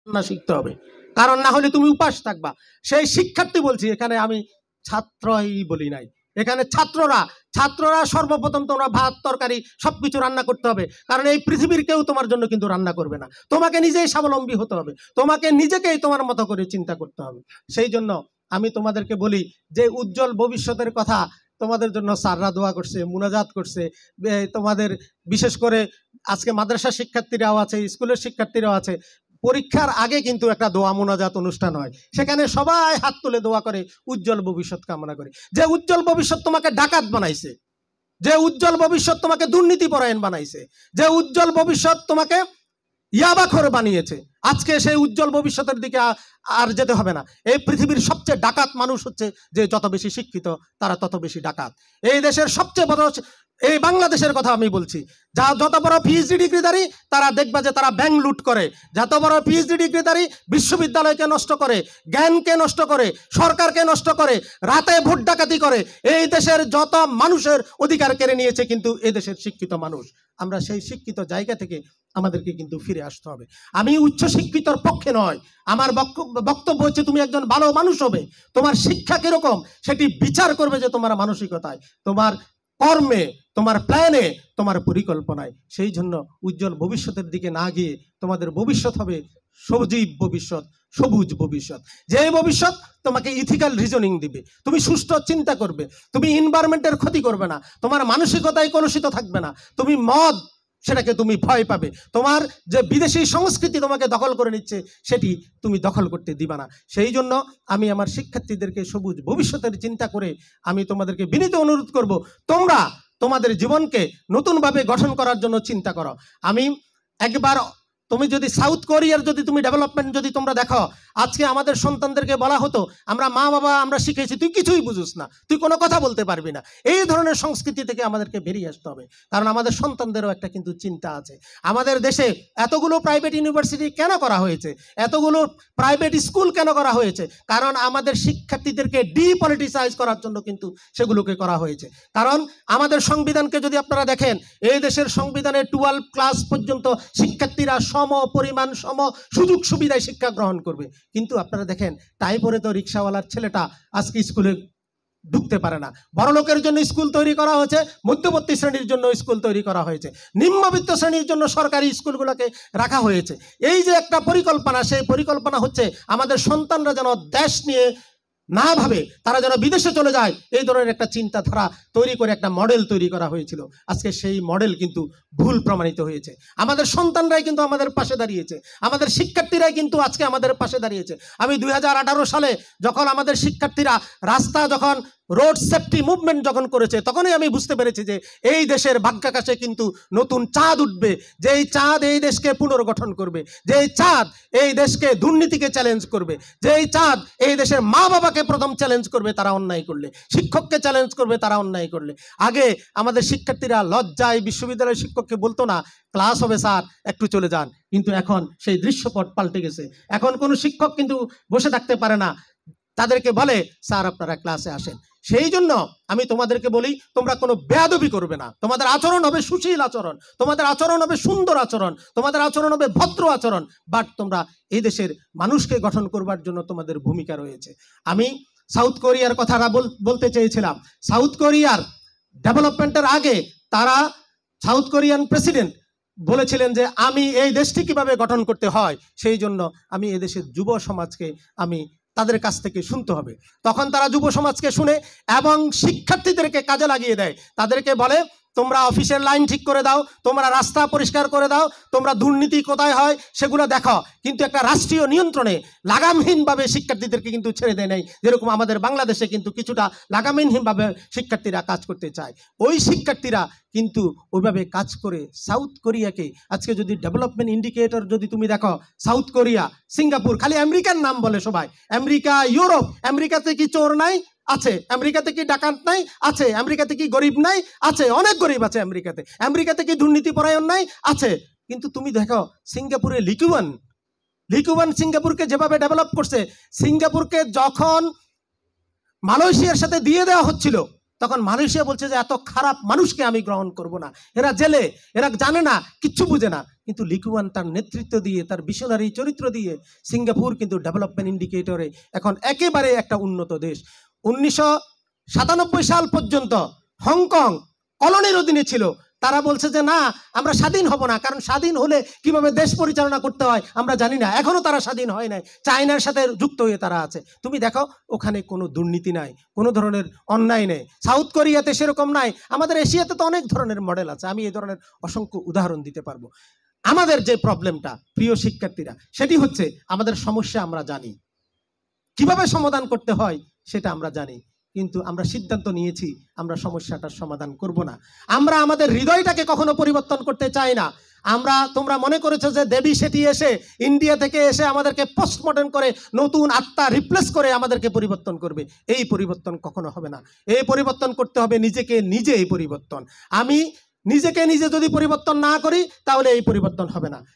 না শিখতে হবে, কারণ না হলে তুমি উপাস থাকবা। সেই শিক্ষার্থী বলছি, এখানে আমি ছাত্রই বলি নাই, এখানে ছাত্ররা সর্বপ্রথম তোমরা ভাত তরকারি সবকিছু রান্না করতে হবে, কারণ এই পৃথিবীর কেউ তোমার জন্য কিন্তু রান্না করবে না। তোমাকে নিজেই স্বাবলম্বী হতে হবে, তোমাকে নিজেকেই তোমার মতো করে চিন্তা করতে হবে। সেই জন্য আমি তোমাদেরকে বলি যে উজ্জ্বল ভবিষ্যতের কথা তোমাদের জন্য স্যাররা দোয়া করছে, মুনাজাত করছে। তোমাদের বিশেষ করে আজকে মাদ্রাসা শিক্ষার্থীরাও আছে, স্কুলের শিক্ষার্থীরাও আছে। পরীক্ষার আগে কিন্তু একটা দোয়া মোনাজাত অনুষ্ঠান হয়, সেখানে সবাই হাত তুলে দোয়া করে, উজ্জ্বল ভবিষ্যৎ কামনা করে। যে উজ্জ্বল ভবিষ্যৎ তোমাকে ডাকাত বানাইছে, যে উজ্জ্বল ভবিষ্যৎ তোমাকে দুর্নীতি পরায়ণ বানাইছে, যে উজ্জ্বল ভবিষ্যৎ তোমাকে ইয়াবাখোর বানিয়েছে, আজকে সেই উজ্জ্বল ভবিষ্যতের দিকে আর যেতে হবে না। এই পৃথিবীর সবচেয়ে ডাকাত মানুষ হচ্ছে যে যত বেশি শিক্ষিত তারা তত বেশি ডাকাত। এই দেশের সবচেয়ে বড়, এই বাংলাদেশের কথা আমি বলছি, যা যত বড় পিএইচডি ডিগ্রিধারী তারা দেখবা যে তারা ব্যাংক লুট করে, যত বড় পিএইচডি ডিগ্রিধারী বিশ্ববিদ্যালয়কে নষ্ট করে, জ্ঞানকে নষ্ট করে, সরকারকে নষ্ট করে, রাতে ভোট ডাকাতি করে। এই দেশের যত মানুষের অধিকার কেড়ে নিয়েছে কিন্তু এই দেশের শিক্ষিত মানুষ। আমরা সেই শিক্ষিত জায়গা থেকে আমাদেরকে কিন্তু ফিরে আসতে হবে। আমি উচ্চ শিক্ষিতর পক্ষে নয়, আমার বক্তব্য হচ্ছে তুমি একজন ভালো মানুষ হবে। তোমার শিক্ষা কিরকম সেটি বিচার করবে যে তোমার মানসিকতায়, তোমার কর্মে, তোমার প্ল্যানে, তোমার পরিকল্পনায়। সেই জন্য উজ্জ্বল ভবিষ্যতের দিকে না গিয়ে তোমাদের ভবিষ্যৎ হবে সজীব ভবিষ্যৎ, সবুজ ভবিষ্যৎ। যে ভবিষ্যৎ তোমাকে ইথিক্যাল রিজনিং দিবে, তুমি সুষ্ঠু চিন্তা করবে, তুমি এনভায়রনমেন্টের ক্ষতি করবে না, তোমার মানসিকতায় কলুষিত থাকবে না, তুমি মদ সেটাকে তুমি ভয় পাবে, তোমার যে বিদেশি সংস্কৃতি তোমাকে দখল করে নিচ্ছে সেটি তুমি দখল করতে দিবা না। সেই জন্য আমি আমার শিক্ষার্থীদেরকে সবুজ ভবিষ্যতের চিন্তা করে আমি তোমাদেরকে বিনীত অনুরোধ করব, তোমরা তোমাদের জীবনকে নতুনভাবে গঠন করার জন্য চিন্তা করো। আমি একবার, তুমি যদি সাউথ কোরিয়ার যদি তুমি ডেভেলপমেন্ট যদি তোমরা দেখো, আজকে আমাদের সন্তানদেরকে বলা হতো, আমরা মা বাবা আমরা শিখেছি, তুই কিছুই বুঝিস না, তুই কোনো কথা বলতে পারবি না। এই ধরনের সংস্কৃতি থেকে আমাদেরকে বেরিয়ে আসতে হবে, কারণ আমাদের সন্তানদেরও একটা কিন্তু চিন্তা আছে। আমাদের দেশে এতগুলো প্রাইভেট ইউনিভার্সিটি কেন করা হয়েছে, এতগুলো প্রাইভেট স্কুল কেন করা হয়েছে? কারণ আমাদের শিক্ষার্থীদেরকে ডিপলিটিসাইজ করার জন্য কিন্তু সেগুলোকে করা হয়েছে। কারণ আমাদের সংবিধানকে যদি আপনারা দেখেন, এই দেশের সংবিধানে 12 ক্লাস পর্যন্ত শিক্ষার্থীরা সম পরিমাণ সম সুযোগ সুবিধায় শিক্ষা গ্রহণ করবে, কিন্তু আপনারা দেখেন টাই পরে তো রিক্সাওয়ালার ছেলেটা আজকে স্কুলে ঢুকতে পারে না। বড় লোকের জন্য স্কুল তৈরি করা হয়েছে, মধ্যবর্তী শ্রেণীর জন্য স্কুল তৈরি করা হয়েছে, নিম্নবিত্ত শ্রেণীর জন্য সরকারি স্কুলগুলোকে রাখা হয়েছে। এই যে একটা পরিকল্পনা, সেই পরিকল্পনা হচ্ছে আমাদের সন্তানরা যেন দেশ নিয়ে না ভাবে, তারা যেন বিদেশে চলে যায়, এই ধরনের একটা চিন্তাধারা তৈরি করে একটা মডেল তৈরি করা হয়েছিল। আজকে সেই মডেল কিন্তু ভুল প্রমাণিত হয়েছে। আমাদের সন্তানরাই কিন্তু আমাদের পাশে দাঁড়িয়েছে, আমাদের শিক্ষার্থীরাই কিন্তু আজকে আমাদের পাশে দাঁড়িয়েছে। আমি 2018 সালে যখন আমাদের শিক্ষার্থীরা রাস্তা যখন রোড সেফটি মুভমেন্ট যখন করেছে, তখনই আমি বুঝতে পেরেছি যে এই দেশের ভাগ্যাকাশে কিন্তু নতুন চাঁদ উঠবে, যেই চাঁদ এই দেশকে পুনর্গঠন করবে, যেই চাঁদ এই দেশকে দুর্নীতিকে চ্যালেঞ্জ করবে, যেই চাঁদ এই দেশের মা বাবাকে প্রথম চ্যালেঞ্জ করবে তারা অন্যায় করলে, শিক্ষককে চ্যালেঞ্জ করবে তারা অন্যায় করলে। আগে আমাদের শিক্ষার্থীরা লজ্জায় বিশ্ববিদ্যালয়ের শিক্ষককে বলতো না, ক্লাস হবে স্যার একটু চলে যান, কিন্তু এখন সেই দৃশ্যপট পাল্টে গেছে। এখন কোনো শিক্ষক কিন্তু বসে থাকতে পারে না, তাদেরকে বলে স্যার আপনারা ক্লাসে আসেন। সেই জন্য আমি তোমাদেরকে বলি, তোমরা কোনো বেয়াদবি করবে না, তোমাদের আচরণ হবে সুশীল আচরণ, তোমাদের আচরণ হবে সুন্দর আচরণ, তোমাদের আচরণ হবে ভদ্র আচরণ, বাট তোমরা এই দেশের মানুষকে গঠন করবার জন্য তোমাদের ভূমিকা রয়েছে। আমি সাউথ কোরিয়ার কথাটা বলতে চেয়েছিলাম। সাউথ কোরিয়ার ডেভেলপমেন্টের আগে তারা, সাউথ কোরিয়ান প্রেসিডেন্ট বলেছিলেন যে আমি এই দেশটি কিভাবে গঠন করতে হয়, সেই জন্য আমি এই দেশের যুব সমাজকে আমি তাদের কাছ থেকে শুনতে হবে। তখন তারা যুব সমাজকে শুনে এবং শিক্ষার্থীদেরকে কাজে লাগিয়ে দেয়, তাদেরকে বলে তোমরা অফিসের লাইন ঠিক করে দাও, তোমরা রাস্তা পরিষ্কার করে দাও, তোমরা দুর্নীতি কোথায় হয় সেগুলো দেখো, কিন্তু একটা রাষ্ট্রীয় নিয়ন্ত্রণে লাগামহীনভাবে শিক্ষার্থীদেরকে কিন্তু ছেড়ে দেয় নাই, যেরকম আমাদের বাংলাদেশে কিন্তু কিছুটা লাগামহীনভাবে শিক্ষার্থীরা কাজ করতে চায়। ওই শিক্ষার্থীরা কিন্তু ওইভাবে কাজ করে সাউথ কোরিয়াকে আজকে যদি ডেভেলপমেন্ট ইন্ডিকেটর যদি তুমি দেখো, সাউথ কোরিয়া, সিঙ্গাপুর, খালি আমেরিকার নাম বলে সবাই, আমেরিকা, ইউরোপ, আমেরিকাতে কি চোর নাই? আছে। আমেরিকাতে কি ডাকাত নাই? আছে। আমেরিকাতে কি গরিব নাই? আছে, অনেক গরিব আছে আমেরিকাতে। আমেরিকাতে কি দুর্নীতি পরায়ণ নাই? আছে। কিন্তু তুমি দেখো সিঙ্গাপুরে লিকুয়ান সিঙ্গাপুরকে যেভাবে ডেভেলপ করছে, সিঙ্গাপুরকে যখন মালয়েশিয়ার সাথে দিয়ে দেওয়া হচ্ছিল তখন মালয়েশিয়া বলছে যে এত খারাপ মানুষকে আমি গ্রহণ করব না, এরা জেলে, এরা জানে না, কিচ্ছু বুঝে না। কিন্তু লি কুয়ান তার নেতৃত্ব দিয়ে, তার ভিশনারি চরিত্র দিয়ে সিঙ্গাপুর কিন্তু ডেভেলপমেন্ট ইন্ডিকেটরে এখন একেবারে একটা উন্নত দেশ। 1997 সাল পর্যন্ত হংকং কলোনির অধীনে ছিল। তারা বলছে যে না, আমরা স্বাধীন হব না, কারণ স্বাধীন হলে কিভাবে দেশ পরিচালনা করতে হয় আমরা জানি না। এখনো তারা স্বাধীন হয় নাই, চায়নার সাথে যুক্ত হয়ে তারা আছে। তুমি দেখো ওখানে কোনো দুর্নীতি নাই, কোনো ধরনের অন্যায় নেই। সাউথ কোরিয়াতে সেরকম নাই। আমাদের এশিয়াতে তো অনেক ধরনের মডেল আছে, আমি এই ধরনের অসংখ্য উদাহরণ দিতে পারবো। আমাদের যে প্রবলেমটা প্রিয় শিক্ষার্থীরা, সেটি হচ্ছে আমাদের সমস্যা আমরা জানি, কিভাবে সমাধান করতে হয় সেটা আমরা জানি, কিন্তু আমরা সিদ্ধান্ত নিয়েছি আমরা সমস্যাটার সমাধান করব না। আমরা আমাদের হৃদয়টাকে কখনো পরিবর্তন করতে চাই না। তোমরা মনে করেছো যে দেবী সেটি এসে ইন্ডিয়া থেকে এসে আমাদেরকে পোস্টমর্টেম করে নতুন আত্মা রিপ্লেস করে আমাদেরকে পরিবর্তন করবে। এই পরিবর্তন কখনো হবে না। এই পরিবর্তন করতে হবে নিজেকে নিজে। এই পরিবর্তন আমি নিজেকে নিজে যদি পরিবর্তন না করি তাহলে এই পরিবর্তন হবে না।